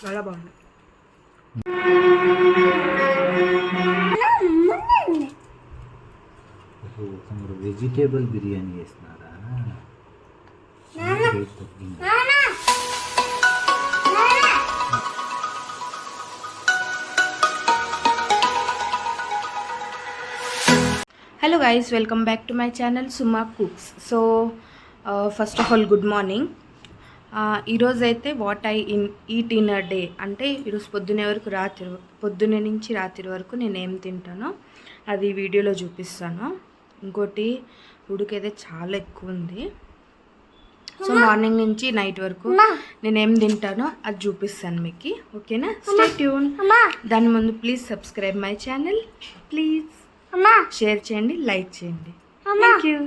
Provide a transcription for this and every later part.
చాలా బాగుంది. తమరు వెజిటేబుల్ బిర్యానీ చేస్తున్నారా? Hello guys, welcome back to my channel Suma cooks. So first of all good morning. ఈరోజైతే what I eat in a day అంటే ఈరోజు పొద్దున్నే నుంచి రాత్రి వరకు నేను ఏం తింటానో అది వీడియోలో చూపిస్తాను. ఇంకోటి ఉడికైతే చాలా ఎక్కువ ఉంది. సో మార్నింగ్ నుంచి నైట్ వరకు నేనేం తింటానో అది చూపిస్తాను మీకు. ఓకేనా? Stay tune. దాని ముందు please subscribe my channel, please share చేయండి, లైక్ చేయండి. Thank you.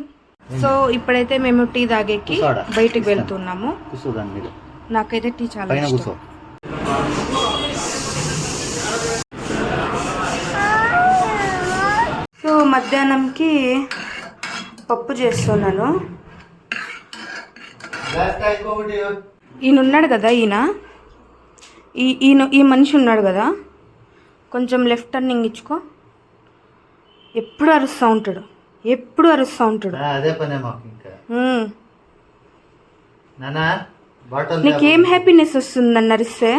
సో ఇప్పుడైతే మేము టీ తాగేకి బయటికి వెళ్తున్నాము. నాకైతే టీ చాలా ఇష్టం. సో మధ్యాహ్నంకి పప్పు చేస్తున్నాను. ఈయన ఉన్నాడు కదా, ఈ మనిషి ఉన్నాడు కదా, కొంచెం లెఫ్ట్ టర్నింగ్ ఇచ్చుకో. ఎప్పుడు అరుస్తూ ఉంటాడు. అదే పనే మాకు. ఇంకా నీకేం హ్యాపీనెస్ వస్తుంది నన్ను అరిస్తే?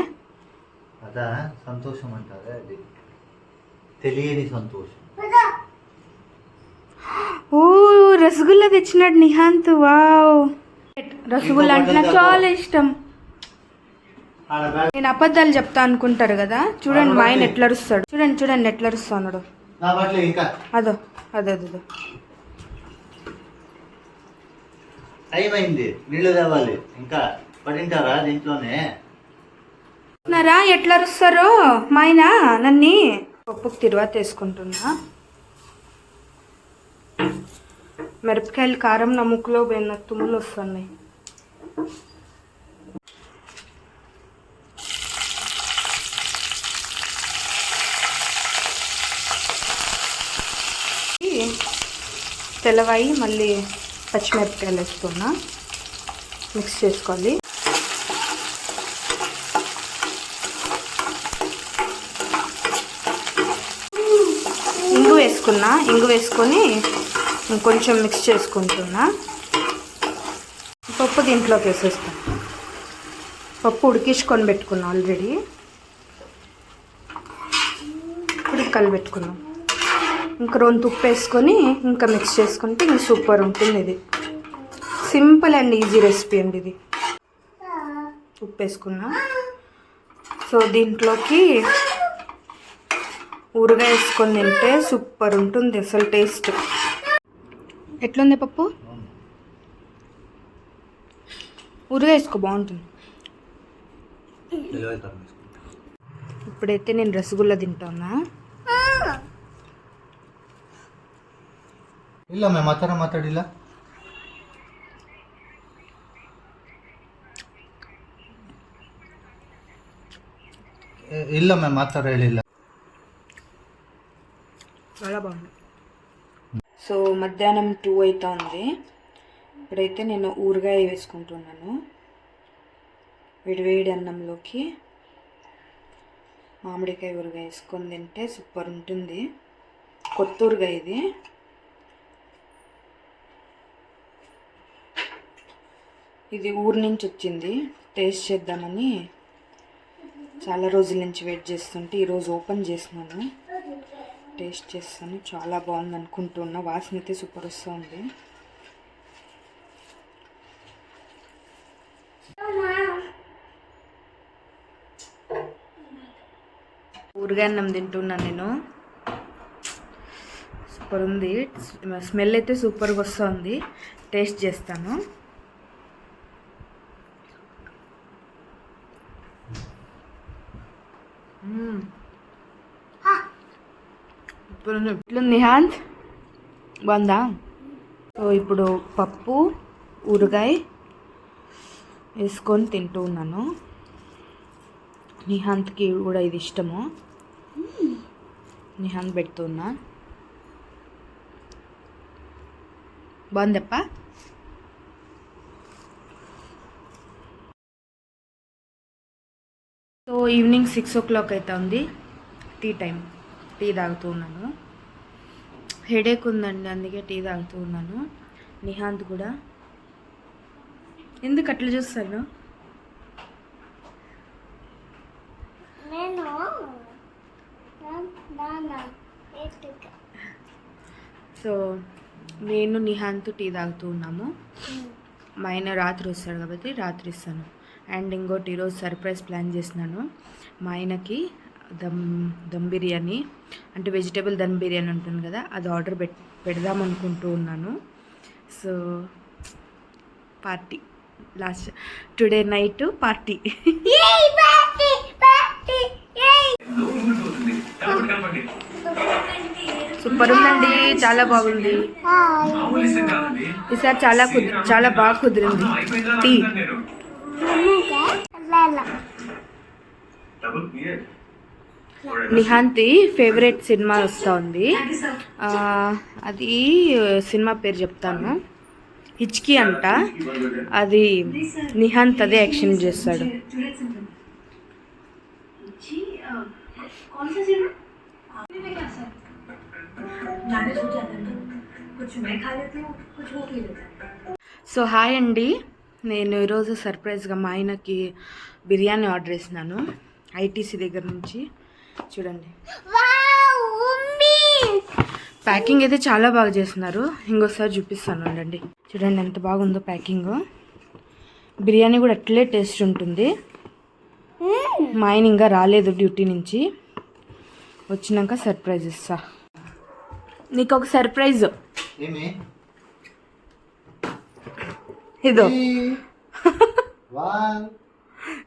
అదా సంతోషం అంటారా? అది తెలియని సంతోషం. ఓ రసగుల్లా తెచ్చినాడు నిహాంత్. వావ్, రసగుల్లా అంటే నాకు చాలా ఇష్టం. నేను అబద్ధాలు చెప్తా అనుకుంటారు కదా, చూడండి మా ఆయన ఎట్లా అరుస్తాడు. చూడండి ఎట్లా అరుస్తున్నాడు. అదో అదో అదో టైం అయింది, నీళ్ళు తేవాలి. ఇంకా పడింటారా దీంట్లోనే? ఎట్లా అరుస్తారో మా ఆయన నన్ను. పప్పుకు తిరువాత వేసుకుంటున్నా. మిరపకాయలు కారం నా ముక్కులో పోయిన తుమ్ములు వస్తున్నాయి. తెల్లవాయి మళ్ళీ పచ్చిమిరపకాయలు వేసుకున్నా, మిక్స్ చేసుకోవాలి. ఇంగు వేసుకొని ఇంకొంచెం మిక్స్ చేసుకుంటున్నా. పప్పు దీంట్లోకి వేసేస్తాను. పప్పు ఉడికించుకొని పెట్టుకున్నా ఆల్రెడీ. ఇప్పుడు కలిపెట్టుకున్నాం. ఇంకా రెండు ఉప్పు వేసుకొని ఇంకా మిక్స్ చేసుకుంటే ఇంక సూపర్ ఉంటుంది. ఇది సింపుల్ అండ్ ఈజీ రెసిపీ అండి ఇది. ఉప్పు వేసుకున్నా. సో దీంట్లోకి ఊరగాయ వేసుకొని తింటే సూపర్ ఉంటుంది అసలు టేస్ట్. ఎట్లుంది పప్పు? ఊరగాయ వేసుకో, బాగుంటుంది. ఇప్పుడైతే నేను రసగుల్లా తింటానా. ಇಲ್ಲ ಮ್ಯಾಮ್, ಆ ಥರ ಮಾತಾಡಿಲ್ಲ. ಇಲ್ಲ ಮ್ಯಾಮ್, ಆ ಥರ ಹೇಳಿಲ್ಲ. చాలా బాగుంది. సో మధ్యాహ్నం 2 అవుతా ఉంది. ఇప్పుడైతే నేను ఊరగాయ వేసుకుంటున్నాను. వేడివేడి అన్నంలోకి మామిడికాయ ఊరగాయ వేసుకొని తింటే సూపర్ ఉంటుంది. కొత్త ఊరగాయ ఇది. ఇది ఊరి నుంచి వచ్చింది. టేస్ట్ చేద్దామని చాలా రోజుల నుంచి వెయిట్ చేస్తుంటే ఈరోజు ఓపెన్ చేసినాను. టేస్ట్ చేస్తాను. చాలా బాగుంది అనుకుంటున్నా. వాసన అయితే సూపర్ వస్తుంది. ఊరగాయ అన్నం తింటున్నాను నేను. సూపర్ ఉంది. స్మెల్ అయితే సూపర్గా వస్తుంది. టేస్ట్ చేస్తాను. నిహాంత్ బాగుందా? సో ఇప్పుడు పప్పు ఊరగాయ వేసుకొని తింటూ ఉన్నాను. నిహాంత్కి కూడా ఇది ఇష్టము. నిహాంత్ పెడుతున్నా. బాగుందప్ప. సో ఈవినింగ్ 6 o'clock అయితే ఉంది, టీ టైం. టీ తాగుతూ ఉన్నాను. హెడేక్ ఉందండి, అందుకే టీ తాగుతూ ఉన్నాను. నిహాంత్ కూడా. ఎందుకు అట్లా చూస్తాను? సో నేను నిహాంత్ టీ తాగుతూ ఉన్నాము. మా ఆయన రాత్రి వస్తాడు కాబట్టి రాత్రి ఇస్తాను. అండ్ ఇంకోటి ఈరోజు సర్ప్రైజ్ ప్లాన్ చేసినాను. మా ఆయనకి దమ్ బిర్యానీ, అంటే వెజిటేబుల్ దమ్ బిర్యానీ ఉంటుంది కదా, అది ఆర్డర్ పెడదాం అనుకుంటూ ఉన్నాను. So party last today night party. Super ఉందండి, చాలా బాగుంది. ఈసారి చాలా బాగా కుదిరింది టీ. నిహాంతి ఫేవరెట్ సినిమా వస్తూ ఉంది. అది సినిమా పేరు చెప్తాను, హిచ్కి అంట. అది నిహాంత్ అదే యాక్షన్ చేస్తాడు. సో హాయ్ అండి, నేను ఈరోజు సర్ప్రైజ్గా మా ఆయనకి బిర్యానీ ఆర్డర్ చేసినాను ఐటీసీ దగ్గర నుంచి. చూడండి, ప్యాకింగ్ అయితే చాలా బాగా చేస్తున్నారు. ఇంకోసారి చూపిస్తాను ఉండండి. చూడండి ఎంత బాగుందో ప్యాకింగ్. బిర్యానీ కూడా అట్లే టేస్ట్ ఉంటుంది. మా ఆయన ఇంకా రాలేదు డ్యూటీ నుంచి, వచ్చినాక సర్ప్రైజ్ ఇస్తా. నీకు ఒక సర్ప్రైజ్. ఇదో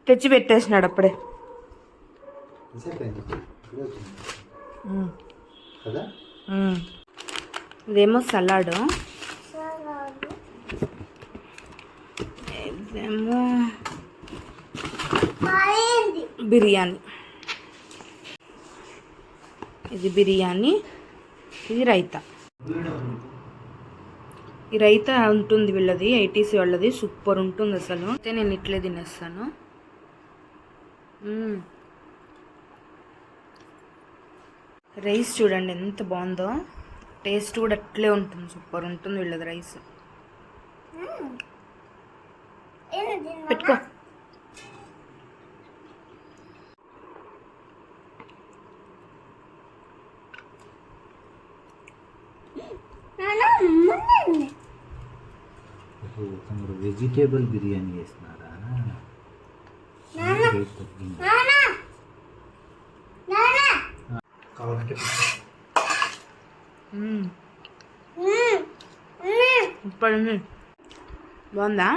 తెచ్చి పెట్టేసినాడు అప్పుడే. ఇదేమో సలాడ్, ఇదేమో బిర్యానీ. ఇది బిర్యానీ, ఇది రైతా. ఈ రైతా ఉంటుంది వీళ్ళది, ఐటీసీ వాళ్ళది. సూపర్ ఉంటుంది అసలు. అయితే నేను ఇట్లే తినేస్తాను. రైస్ చూడండి ఎంత బాగుందో, టేస్ట్ కూడా అట్లే ఉంటుంది. సూపర్ ఉంటుంది వీళ్ళది రైస్. పెట్టుకో. వెజిటేబుల్ బిర్యానీ చేస్తున్నారా? కావాలంటే బాగుందా?